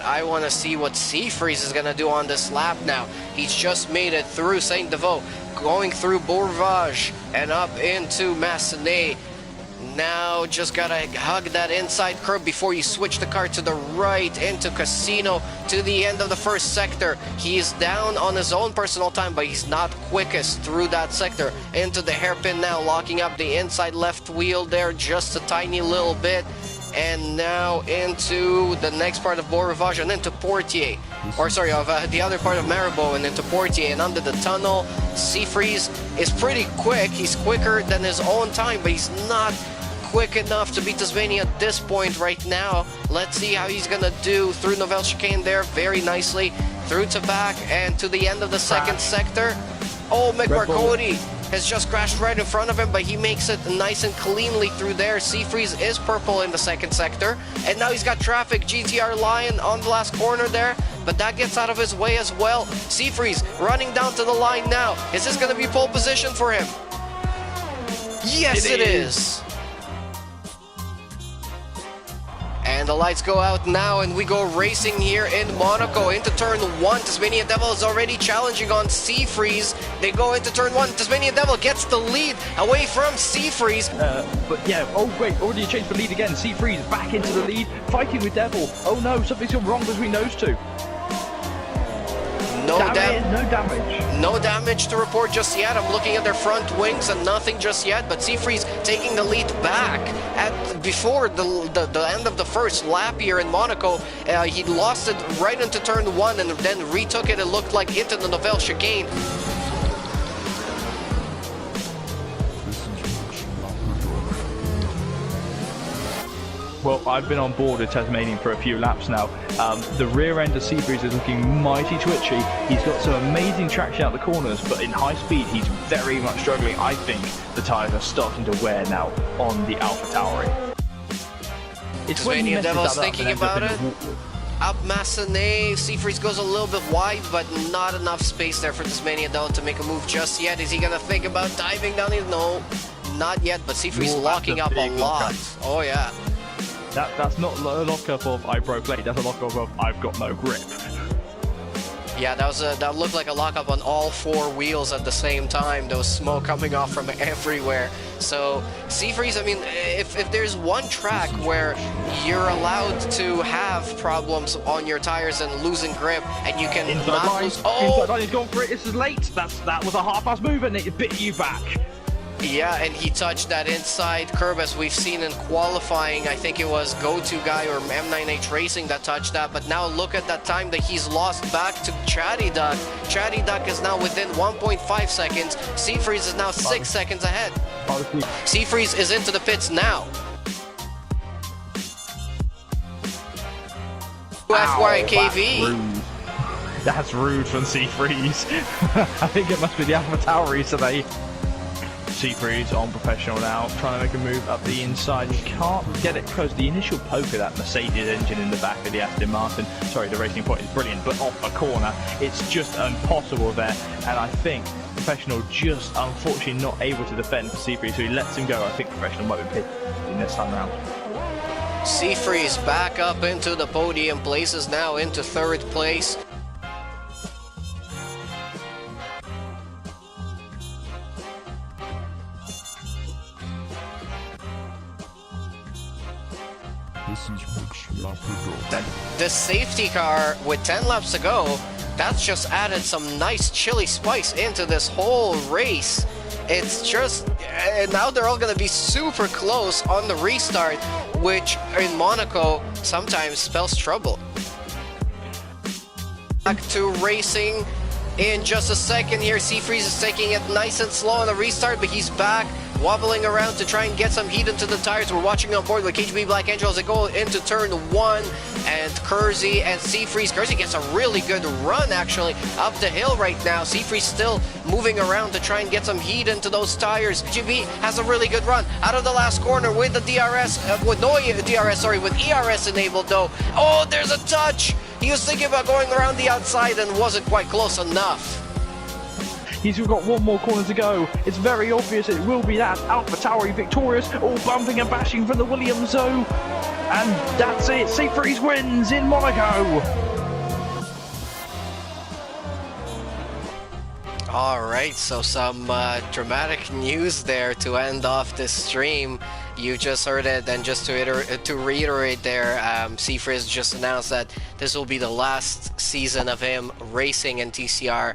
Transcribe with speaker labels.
Speaker 1: I want to see what Seafreeze is going to do on this lap now. He's just made it through Saint-Devoux, going through Bourvage and up into Massenet. Now just gotta hug that inside curb before you switch the car to the right into Casino to the end of the first sector. He's down on his own personal time, but he's not quickest through that sector. Into the hairpin now, locking up the inside left wheel there just a tiny little bit. And now into the next part of Beaurivage and into Portier. Or sorry, of the other part of Maribor and into Portier. And under the tunnel, Seafreeze is pretty quick. He's quicker than his own time, but he's not quick enough to beat Tasmania at this point right now. Let's see how he's gonna do through Nouvelle Chicane there very nicely. Through to back and to the end of the second sector. Oh, McMarcody has just crashed right in front of him, but he makes it nice and cleanly through there. Seafreeze is purple in the second sector. And now he's got traffic, GTR Lion on the last corner there, but that gets out of his way as well. Seafreeze running down to the line now. Is this gonna be pole position for him? Yes, it is. And the lights go out now, and we go racing here in Monaco into turn 1. Tasmania Devil is already challenging on Seafreeze. They go into turn 1. Tasmania Devil gets the lead away from Seafreeze.
Speaker 2: But yeah, oh great, already changed the lead again. Seafreeze back into the lead, fighting with Devil. Oh no, something's gone wrong between those two.
Speaker 1: No damage to report just yet. I'm looking at their front wings and nothing just yet, but Seafreeze taking the lead back at before the end of the first lap here in Monaco. He lost it right into turn 1 and then retook it, it looked like, into the Nouvelle Chicane.
Speaker 2: Well, I've been on board with Tasmanian for a few laps now. The rear end of Seafreeze is looking mighty twitchy. He's got some amazing traction out the corners, but in high speed, he's very much struggling. I think the tyres are starting to wear now on the AlphaTauri.
Speaker 1: Tasmania Devil's thinking about it. Up Massenet, Seafreeze goes a little bit wide, but not enough space there for Tasmania Devil to make a move just yet. Is he gonna think about diving down here? No, not yet, but Seafreeze locking up a lot. Oh yeah.
Speaker 2: That's not a lockup of I broke late, that's a lockup of I've got no grip.
Speaker 1: Yeah, that looked like a lockup on all 4 wheels at the same time. There was smoke coming off from everywhere. So Seafreeze, I mean, if there's one track where you're allowed to have problems on your tires and losing grip, and you can not lose. Oh,
Speaker 2: inside line, he's gone for it. This is late. That was a half-ass move, and it bit you back.
Speaker 1: Yeah, and he touched that inside curb as we've seen in qualifying. I think it was Go-To Guy or M9H Racing that touched that. But now look at that time that he's lost back to Chatty Duck. Chatty Duck is now within 1.5 seconds. Seafreeze is now 6 seconds ahead. Seafreeze is into the pits now. FYKV.
Speaker 2: That's rude from Seafreeze. I think it must be the AlphaTauri today. Seafreeze on professional now, trying to make a move up the inside. You can't get it close. The initial poke of that Mercedes engine in the back of the Aston Martin, sorry, the Racing Point is brilliant, but off a corner, it's just impossible there. And I think professional just unfortunately not able to defend for Seafreeze, so he lets him go. I think professional might be pitted in this time round.
Speaker 1: Seafreeze back up into the podium, places now into 3rd place. The safety car with 10 laps to go, that's just added some nice chili spice into this whole race. It's just, now they're all going to be super close on the restart, which in Monaco sometimes spells trouble. Back to racing in just a second here. Seafreeze is taking it nice and slow on the restart, but he's back, wobbling around to try and get some heat into the tires. We're watching on board with KGB Black Angel as they go into turn 1, and Kersey and Seafreeze. Kersey gets a really good run actually up the hill right now. Seafreeze still moving around to try and get some heat into those tires. KGB has a really good run out of the last corner with the DRS, with ERS enabled though. Oh, there's a touch! He was thinking about going around the outside and wasn't quite close enough.
Speaker 2: He's got one more corner to go. It's very obvious it will be that. AlphaTauri victorious. All bumping and bashing from the Williams though. And that's it. C3 wins in Monaco.
Speaker 1: Alright, so some dramatic news there to end off this stream. You just heard it, and just to reiterate there, Seafriz just announced that this will be the last season of him racing in TCR